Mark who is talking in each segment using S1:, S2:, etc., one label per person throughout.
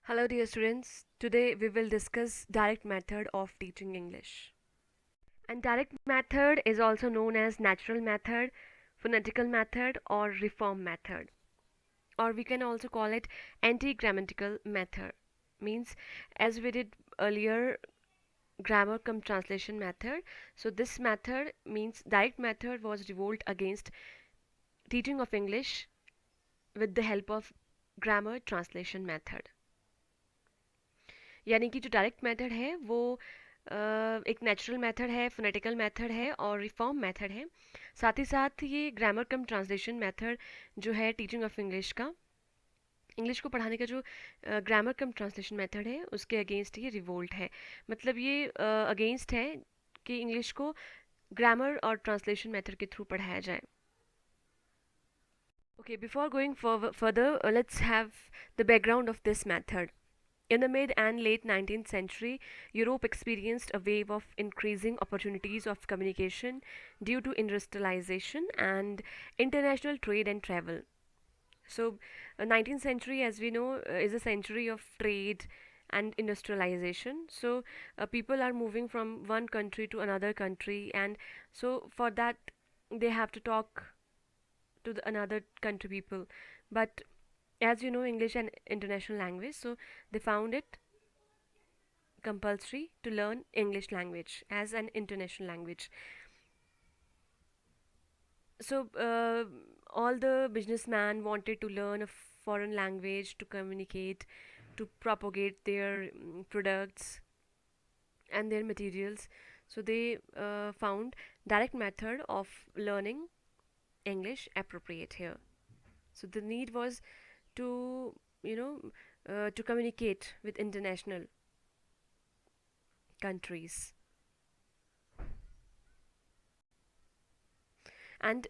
S1: Hello, dear students. Today we will discuss direct method of teaching English. And direct method is also known as natural method, phonetical method, or reform method. Or we can also call it anti-grammatical method. Means, as we did earlier, grammar cum translation method. So this method means direct method was revolt against teaching of English with the help of grammar translation method. यानी कि जो direct method है वो एक natural method है, फोनेटिकल method है और reform method है। साथ ही साथ ये ग्रामर कम ट्रांसलेशन मेथड जो है टीचिंग ऑफ इंग्लिश का, इंग्लिश को पढ़ाने का जो ग्रामर कम ट्रांसलेशन मेथड है उसके अगेंस्ट ये रिवोल्ट है। मतलब ये अगेंस्ट है कि इंग्लिश को ग्रामर और ट्रांसलेशन मेथड के थ्रू पढ़ाया जाए। Okay, before going further, let's have the background of this method. In the mid and late 19th century, Europe experienced a wave of increasing opportunities of communication due to industrialization and international trade and travel. So, 19th century, as we know, is a century of trade and industrialization. So, people are moving from one country to another country, and so for that, they have to talk to another country people. But as you know, English an international language, so they found it compulsory to learn English language as an international language. So all the businessmen wanted to learn a foreign language to communicate, to propagate their products and their materials. So they found direct method of learning English appropriate here. So the need was to you know to communicate with international countries. And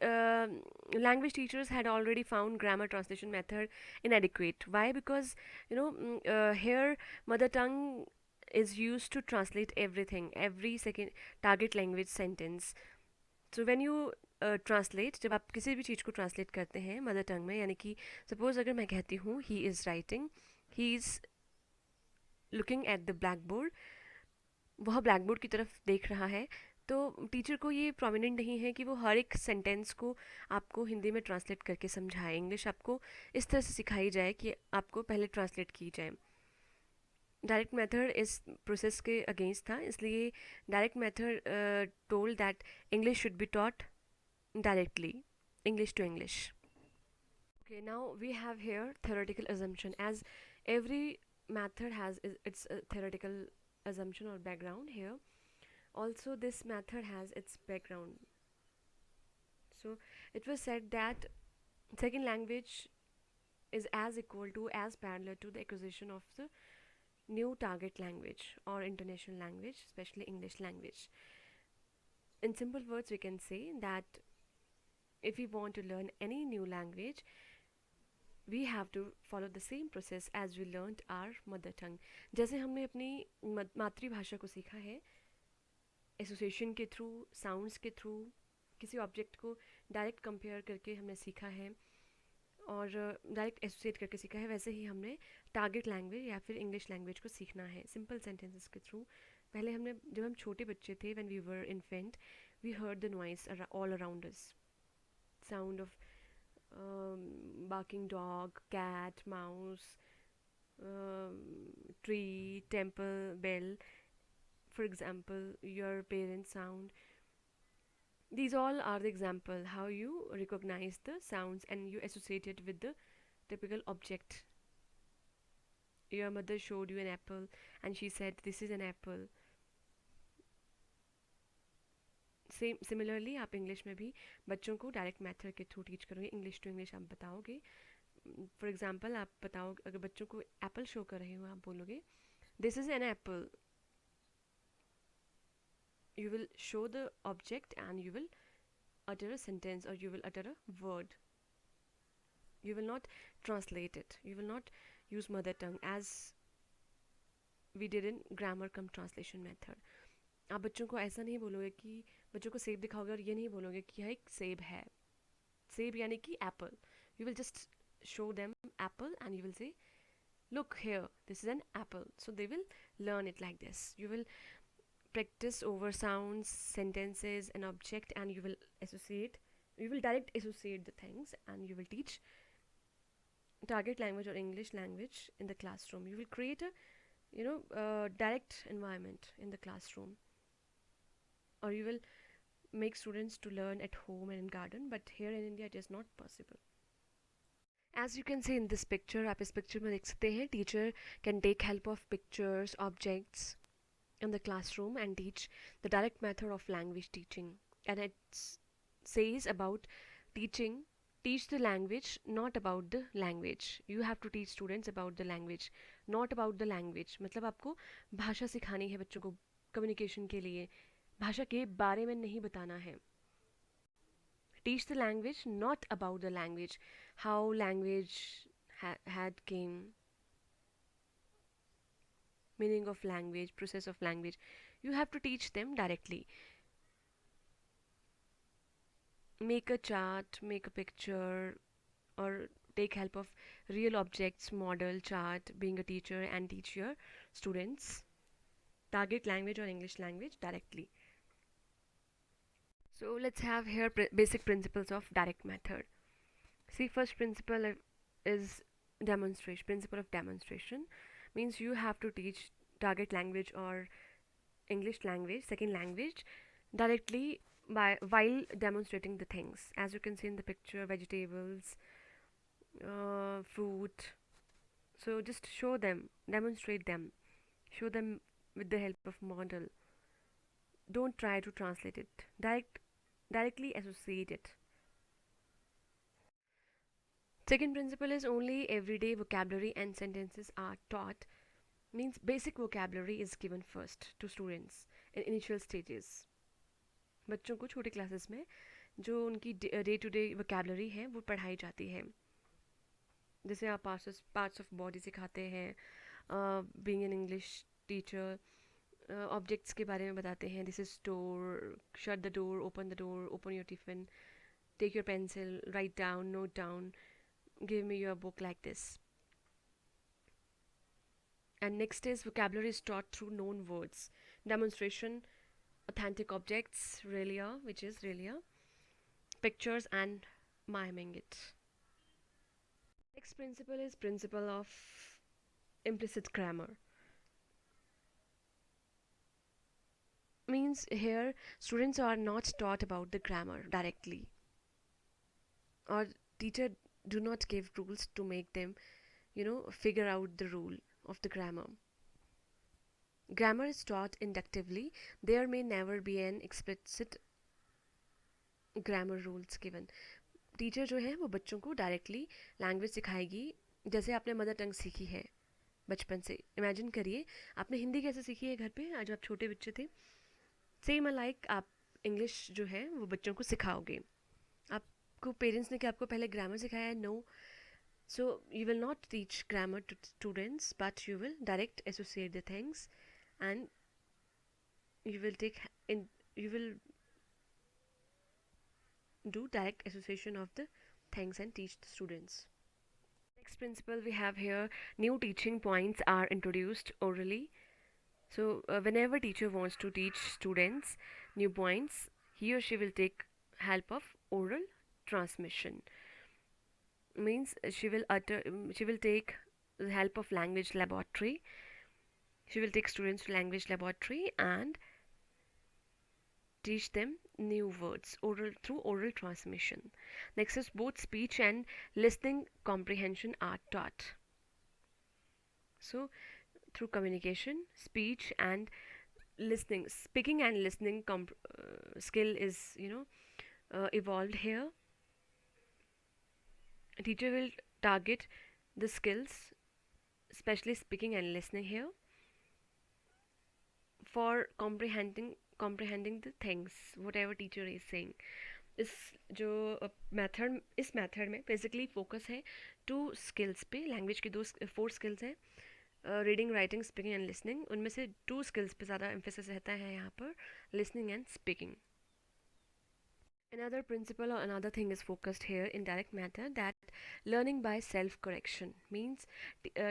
S1: language teachers had already found grammar translation method inadequate. Why? Because here mother tongue is used to translate everything, every second target language sentence. So when you translate जब आप किसी भी चीज़ को translate करते हैं mother tongue में, यानी कि सपोज़ अगर मैं कहती हूँ he is writing, he is looking at the black board, वह ब्लैक बोर्ड की तरफ देख रहा है, तो टीचर को ये प्रोमिनेंट नहीं है कि वो हर एक सेंटेंस को आपको हिंदी में ट्रांसलेट करके समझाए। इंग्लिश आपको इस तरह से सिखाई जाए कि आपको पहले ट्रांसलेट की जाए। डायरेक्ट मेथड इस प्रोसेस के अगेंस्ट था, इसलिए direct method told that English should be taught directly, English to English. Okay, now we have here theoretical assumption. As every method has its theoretical assumption or background here, also this method has its background. So it was said that second language is as equal to, as parallel to the acquisition of the new target language or international language, especially English language. In simple words, we can say that if we want to learn any new language, we have to follow the same process as we learned our mother tongue. जैसे हमने अपनी मातृभाषा को सीखा है, association के through, sounds के through, किसी ऑब्जेक्ट को डायरेक्ट कंपेयर करके हमने सीखा है और डायरेक्ट एसोसिएट करके सीखा है, वैसे ही हमने टारगेट लैंग्वेज या फिर इंग्लिश लैंग्वेज को सीखना है सिंपल सेंटेंसेस के थ्रू। पहले हमने, जब हम छोटे बच्चे थे, when we were infant, we heard the noise all around us, sound of barking dog, cat, mouse, um, tree, temple, bell. For example, your parents' sound. These all are the example how you recognize the sounds and you associate it with the typical object. Your mother showed you an apple and she said, "This is an apple." Same similarly आप English में भी बच्चों को direct method के through teach करोगे, English to English आप बताओगे। For example, आप बताओ, अगर बच्चों को एप्पल शो कर रहे हो, आप बोलोगे this is an apple. You will show the object and you will utter a sentence or you will utter a word. You will not translate it. You will not use mother tongue as we did in grammar cum translation method. आप बच्चों को ऐसा नहीं बोलोगे कि बच्चों को सेब दिखाओगे और ये नहीं बोलोगे कि यह एक सेब है, सेब यानी कि Apple. You will just show them apple and you will say Look here, this is an apple. So they will learn it like this. You will practice over sounds, sentences, an object, and you will direct associate the things, and you will teach target language or English language in the classroom. You will create a direct environment in the classroom, or you will make students to learn at home and in garden, but here in India it is not possible. As you can see in this picture, आप इस picture में देख सकते हैं, teacher can take help of pictures, objects in the classroom and teach the direct method of language teaching. And it says about teaching, teach the language, not about the language. You have to teach students about the language, not about the language. मतलब आपको भाषा सिखानी है बच्चों को communication के लिए, भाषा के बारे में नहीं बताना है. Teach the language, not about the language. How language had came, meaning of language, process of language. You have to teach them directly. Make a chart, make a picture, or take help of real objects, model, chart, being a teacher, and teach your students target language or English language directly. So let's have here basic principles of direct method. See, first principle is demonstration. Principle of demonstration means you have to teach target language or English language, second language, directly by while demonstrating the things. As you can see in the picture, vegetables, fruit. So just show them, demonstrate them, show them with the help of model. Don't try to translate it. Directly associate it. Second principle is only everyday vocabulary and sentences are taught. Means basic vocabulary is given first to students in initial stages. बच्चों को छोटे classes में जो उनकी day to day vocabulary है वो पढ़ाई जाती है. जैसे आप पार्ट्स ऑफ बॉडी सिखाते हैं, being an English teacher, objects के बारे में बताते हैं. This is door, shut the door, open your tiffin, take your pencil, write down, note down, give me your book, like this. And next is vocabulary is taught through known words. Demonstration, authentic objects, realia, which is realia, pictures, and miming it. Next principle is principle of implicit grammar. Means here students are not taught about the grammar directly, or teacher do not give rules to make them figure out the rule of the grammar. Grammar is taught inductively. There may never be an explicit grammar rules given. Teacher जो है वो बच्चों को directly language सिखाएगी जैसे आपने mother tongue सीखी है बचपन से. इमेजिन करिए आपने हिंदी कैसे सीखी है घर पे आज आप छोटे बच्चे थे. सेम लाइक आप इंग्लिश जो है वो बच्चों को सिखाओगे. आपको पेरेंट्स ने क्या आपको पहले ग्रामर सिखाया है? No. So you will not teach grammar to students, but you will direct associate the things and you will do direct association of the things and teach the students. Next principle we have here, new teaching points are introduced orally. So whenever teacher wants to teach students new points, he or she will take help of oral transmission. Means she will take the help of language laboratory. She will take students to language laboratory and teach them new words through oral transmission. Next is both speech and listening comprehension are taught. So through communication, speech and listening, speaking and listening skill is evolved here. A teacher will target the skills, especially speaking and listening here, for comprehending the things whatever teacher is saying. इस method में basically focus है to skills पे. Language की 4 skills हैं, reading, writing, speaking and listening. उनमें से 2 skills पे ज़्यादा एम्फेसिस रहता है यहाँ पर, listening and speaking. Another principle or another thing is focused here in direct matter, that learning by self correction means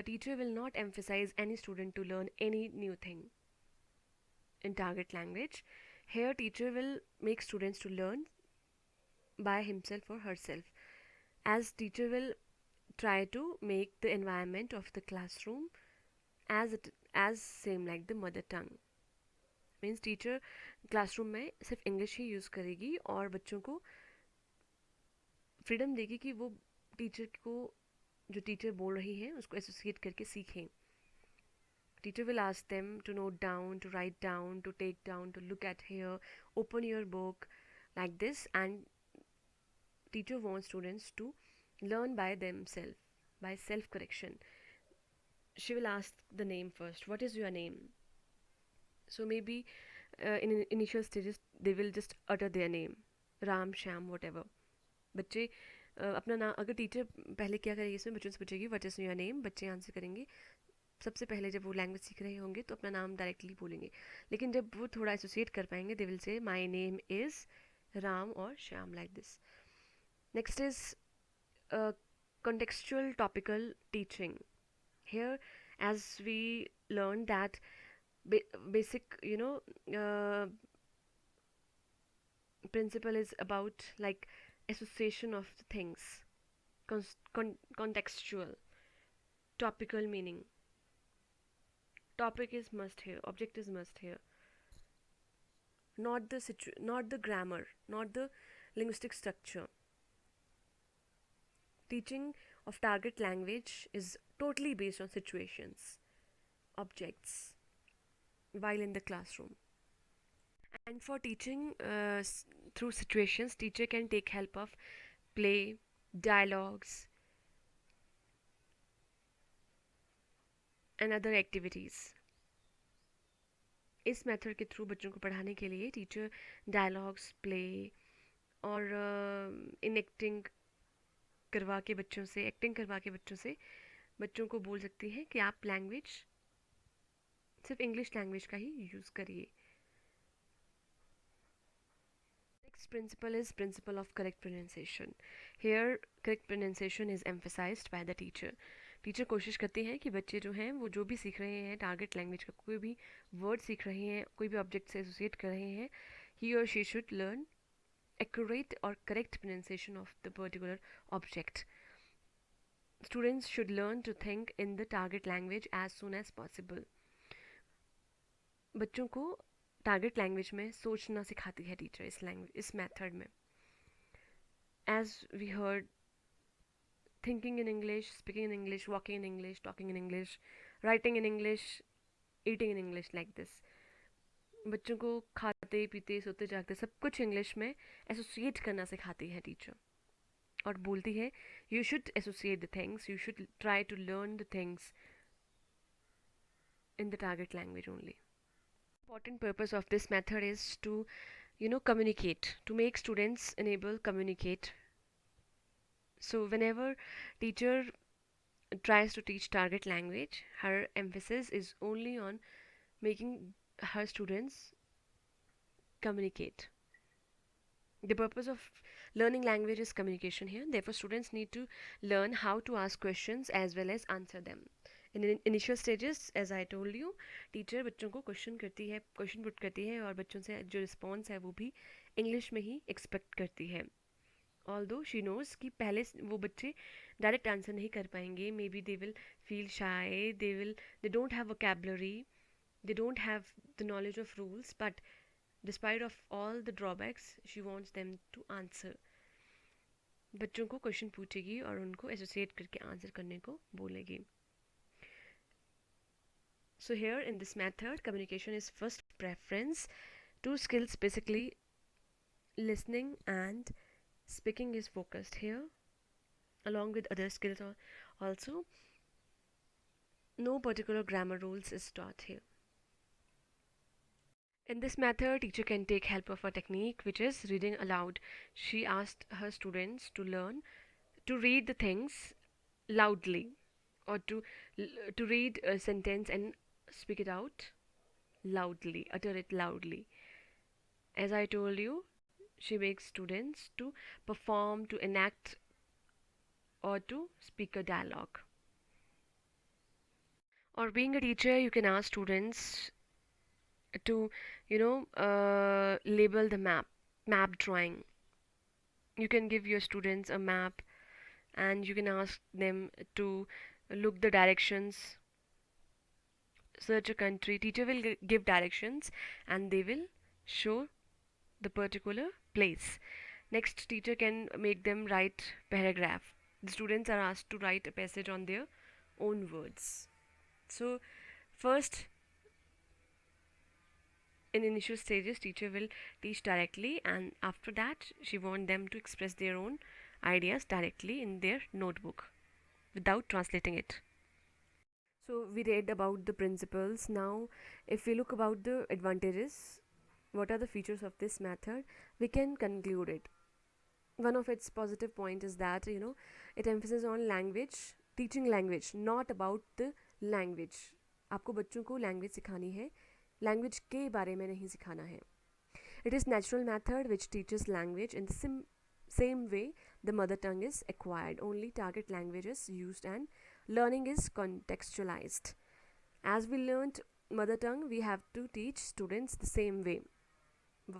S1: teacher will not emphasize any student to learn any new thing in target language. Here teacher will make students to learn by himself or herself, as teacher will try to make the environment of the classroom as same like the mother tongue. Means teacher classroom में सिर्फ English ही use करेगी और बच्चों को freedom देगी कि वो teacher को जो टीचर बोल रही है उसको एसोसिएट करके सीखें. Teacher will ask them to note down, to write down, to take down, to look at here, open your book, like this. And teacher wants students to learn by themselves, by self correction. She will ask the name first. What is your name? So maybe in initial stages they will just utter their name, Ram, Sham, whatever. बच्चे अपना नाम, अगर teacher पहले क्या करेगी इसमें, बच्चों से पूछेगी व्हाट इज़ योर नेम, बच्चे आंसर करेंगे. सबसे पहले जब वो लैंग्वेज सीख रहे होंगे तो अपना नाम डायरेक्टली बोलेंगे, लेकिन जब वो थोड़ा एसोसिएट कर पाएंगे they will say my name is Ram और Shyam, like this. Next is contextual topical teaching. Here, as we learned that basic, principle is about like association of the things, contextual, topical meaning. Topic is must here, object is must here, not the not the grammar, not the linguistic structure. Teaching of target language is totally based on situations, objects, while in the classroom. And for teaching through situations, teacher can take help of play, dialogues, and other activities. इस method के through बच्चों को पढ़ाने के लिए teacher dialogues, play और enacting करवा के बच्चों से, एक्टिंग करवा के बच्चों से बच्चों को बोल सकती हैं कि आप लैंग्वेज सिर्फ इंग्लिश लैंग्वेज का ही यूज़ करिए. Next principle is principle of correct pronunciation. Here correct pronunciation is emphasized by the teacher. Teacher कोशिश करती है कि बच्चे जो हैं वो जो भी सीख रहे हैं टारगेट लैंग्वेज का, कोई भी वर्ड सीख रहे हैं, कोई भी ऑब्जेक्ट से एसोसिएट कर रहे हैं, ही और she should learn accurate or correct pronunciation of the particular object. Students should learn to think in the target language as soon as possible. बच्चों को टारगेट लैंग्वेज में सोचना सिखाती है टीचर इस मेथड में. As we heard, thinking in English, speaking in English, walking in English, talking in English, writing in English, eating in English, like this. बच्चों को खाते पीते सोते जागते सब कुछ इंग्लिश में एसोसिएट करना सिखाती है टीचर, और बोलती है you should associate the things, you should try to learn the things in the target language only. Important purpose of this method is to communicate, to make students enable communicate. So whenever teacher tries to teach target language, her emphasis is only on making her students communicate. The purpose of learning language is communication here. Therefore, students need to learn how to ask questions as well as answer them. In initial stages, as I told you, teacher बच्चों को question करती है, question put करती है, और बच्चों से जो रिस्पॉन्स है वो भी इंग्लिश में ही एक्सपेक्ट करती है. ऑल्दो शी नोज़ कि पहले वो बच्चे डायरेक्ट आंसर नहीं कर पाएंगे, may be they will feel शाई, they don't have vocabulary, they don't have the knowledge of rules, but despite of all the drawbacks she wants them to answer. बच्चों को क्वेश्चन पूछेगी और उनको एसोसिएट करके answer करने को बोलेगी. So here in this method, communication is first preference. Two skills basically, listening and speaking is focused here, along with other skills also. No particular grammar rules is taught here. In this method, teacher can take help of a technique which is reading aloud. She asked her students to learn to read the things loudly, or to read a sentence and speak it out loudly, utter it loudly. As I told you, She makes students to perform, to enact, or to speak a dialogue. Or being a teacher, you can ask students to, label the map drawing. You can give your students a map and you can ask them to look the directions, search a country. Teacher will give directions and they will show the particular place. Next, teacher can make them write paragraph. The students are asked to write a passage on their own words. So first, in initial stages, teacher will teach directly, and after that she want them to express their own ideas directly in their notebook without translating it. So we read about the principles. Now if we look about the advantages, what are the features of this method, we can conclude it. One of its positive point is that it emphasizes on language, teaching language, not about the language. आपको बच्चों को language सिखानी है, language के बारे में नहीं सिखाना है. It is natural method which teaches language in the same way the mother tongue is acquired. Only target language is used and learning is contextualized. As we learned mother tongue, we have to teach students the same way.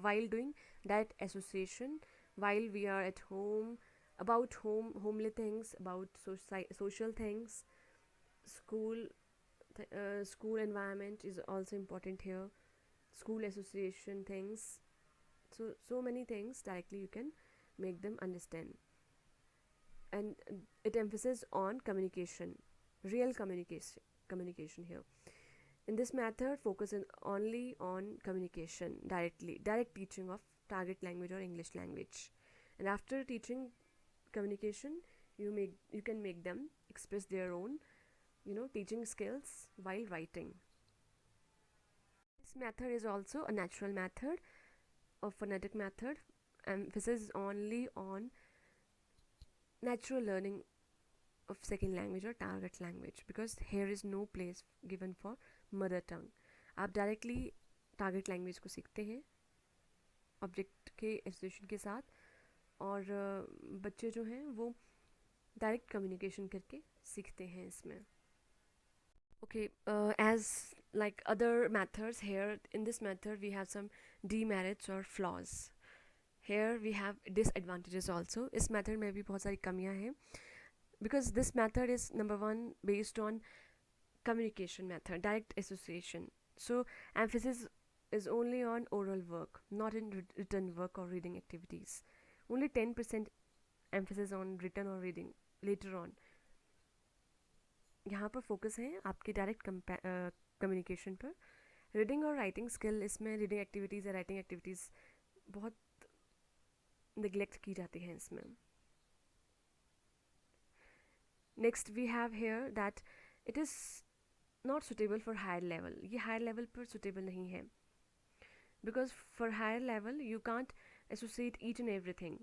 S1: While doing that association, while we are at home, about homely things, about social things, school, school environment is also important here. School association things, so many things directly you can make them understand. And it emphasizes on communication, real communication here. In this method, focus only on communication directly, direct teaching of target language or English language. And after teaching communication, you can make them express their own teaching skills while writing. This method is also a natural method, a phonetic method, emphasis only on natural learning of second language or target language, because here is no place given for mother tongue. आप directly target language को सीखते हैं object के association के साथ, और बच्चे जो हैं वो डायरेक्ट कम्युनिकेशन करके सीखते हैं इसमें. Okay, as like other methods, here in this method we have some demerits or flaws. Here we have disadvantages also. इस method में भी बहुत सारी कमियां हैं, because this method is number one based on communication method, direct association. So emphasis is only on oral work, not in written work or reading activities. Only 10% emphasis on written or reading later on. यहाँ पर focus है आपके direct communication पर. Reading और writing skill, इसमें reading activities या writing activities बहुत neglect की जाती हैं इसमें. Next we have here that it is not suitable for higher level. ये हायर लेवल पर सुटेबल नहीं है, because for higher level you can't associate each and everything.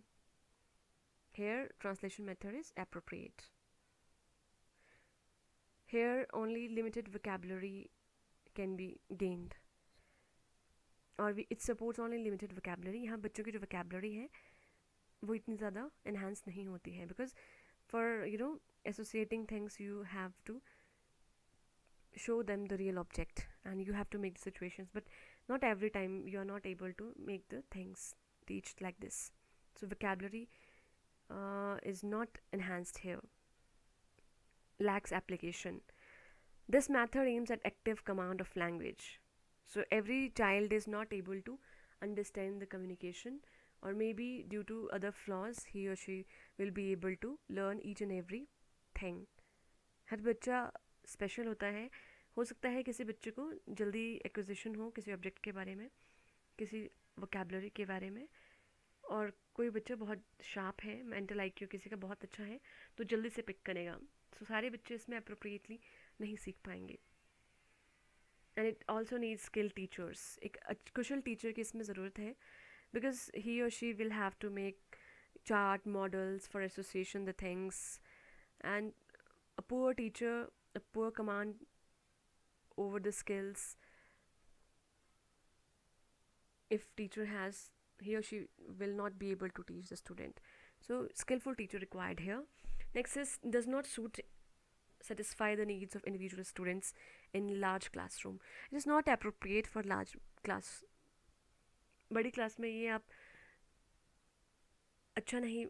S1: Here translation method is appropriate. Here only limited vocabulary can be gained, or it supports only limited vocabulary. यहाँ बच्चों की जो vocabulary है वो इतनी ज़्यादा enhance नहीं होती है, because for associating things you have to show them the real object and you have to make the situations, but not every time you are not able to make the things teach like this. So vocabulary is not enhanced here. Lacks application. This method aims at active command of language. So every child is not able to understand the communication, or maybe due to other flaws he or she will be able to learn each and every thing. हर बच्चा special होता है. हो सकता है किसी बच्चे को जल्दी एक्विजिशन हो किसी ऑब्जेक्ट के बारे में, किसी वोकेबलरी के बारे में, और कोई बच्चा बहुत शार्प है, मेंटल आईक्यू किसी का बहुत अच्छा है तो जल्दी से पिक करेगा. तो सारे बच्चे इसमें अप्रोप्रिएटली नहीं सीख पाएंगे. And it also need skill teachers. एक कुशल टीचर की इसमें ज़रूरत है, बिकॉज ही और she will have to make chart models for association the things, and a poor teacher, a poor command over the skills, if teacher has he or she will not be able to teach the student. So skillful teacher required here. Next is does not suit satisfy the needs of individual students in large classroom. It is not appropriate for large class. बड़ी class में ये आप अच्छा नहीं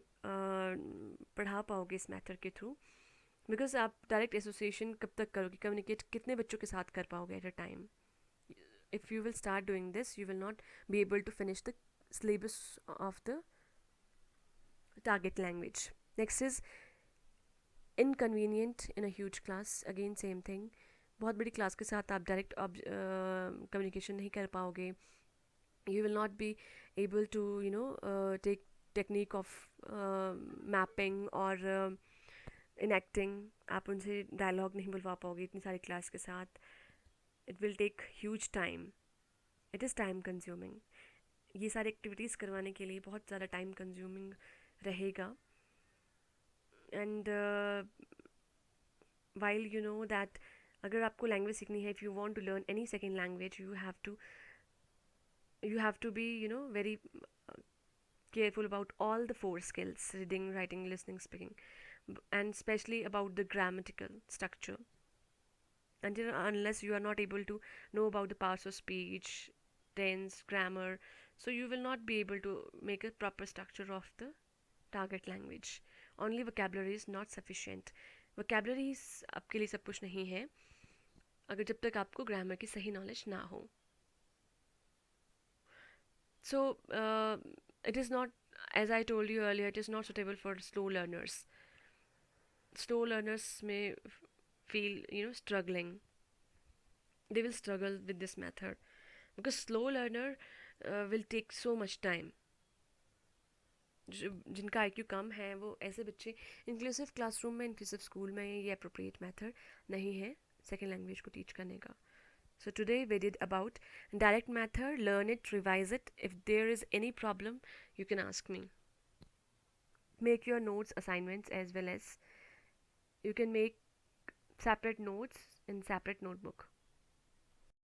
S1: पढ़ा पाओगे इस method के थ्रू, बिकॉज आप डायरेक्ट एसोसिएशन कब तक करोगे, कम्युनिकेट कितने बच्चों के साथ कर पाओगे at a time. If you will start doing this, you will not be able to finish the syllabus of the target language. Next is inconvenient in a huge class. Again same thing. बहुत बड़ी class के साथ आप direct communication नहीं कर पाओगे. You will not be able to take technique of mapping or enacting. आप उनसे डायलॉग नहीं बुलवा पाओगे इतनी सारी क्लास के साथ. It will take huge time. It is time consuming. ये सारी एक्टिविटीज़ करवाने के लिए बहुत ज़्यादा टाइम कंज्यूमिंग रहेगा. And while you know that अगर आपको लैंग्वेज सीखनी है, if you want to learn any second language, you have to be very careful about all the four skills: reading, writing, listening, speaking, and especially about the grammatical structure. Unless you are not able to know about the parts of speech, tense, grammar, so you will not be able to make a proper structure of the target language. Only vocabulary is not sufficient. vocabulary आपके लिए सब कुछ नहीं है अगर जब तक आपको ग्रामर की सही नॉलेज ना हो. So it is not, as I told you earlier, it is not suitable for slow learners. Slow learners may feel struggling. They will struggle with this method because slow learner will take so much time. जिनका IQ कम है वो ऐसे बच्चे inclusive classroom में, inclusive school में ये appropriate method नहीं है सेकेंड लैंग्वेज को टीच करने का. So today we did about direct method. Learn it, revise it. If there is any problem, you can ask me. Make your notes, assignments, as well as you can make separate notes in separate notebook.